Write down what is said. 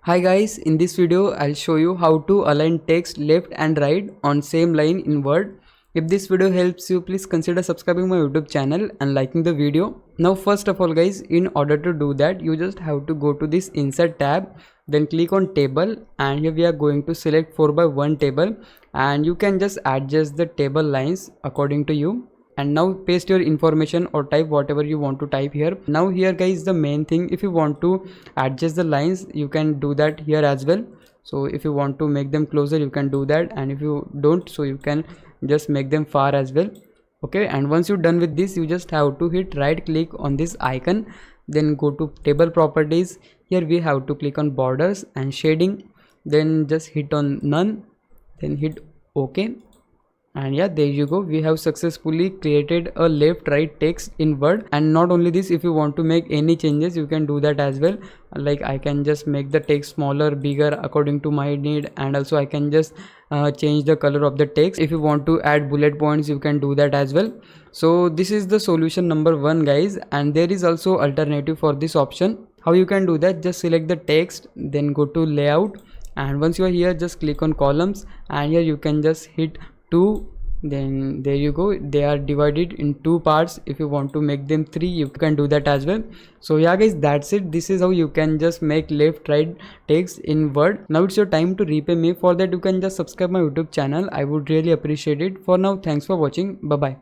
Hi guys, in this video I'll show you how to align text left and right on same line in Word. If this video helps you, please consider subscribing my YouTube channel and liking the video. Now first of all guys, in order to do that you just have to go to this insert tab, then click on table, and here we are going to select 4x1 table, and you can just adjust the table lines according to you. And now paste your information or type whatever you want to type here. Now here guys, the main thing, if you want to adjust the lines you can do that here as well. So if you want to make them closer you can do that, and if you don't, so you can just make them far as well. Okay, and once you're done with this you just have to hit right click on this icon, then go to table properties. Here we have to click on borders and shading, then just hit on none, then hit OK. And yeah, there you go, we have successfully created a left right text in Word. And not only this, if you want to make any changes you can do that as well. Like I can just make the text smaller, bigger according to my need, and also I can just change the color of the text. If you want to add bullet points you can do that as well. So this is the solution number 1 guys, and there is also alternative for this option. How you can do that? Just select the text, then go to layout, and once you are here just click on columns, and here you can just hit 2, then there you go, they are divided in 2 parts. If you want to make them 3 you can do that as well. So yeah guys, that's it. This is how you can just make left right text in Word. Now it's your time to repay me. For that you can just subscribe my YouTube channel, I would really appreciate it. For now, thanks for watching. Bye bye.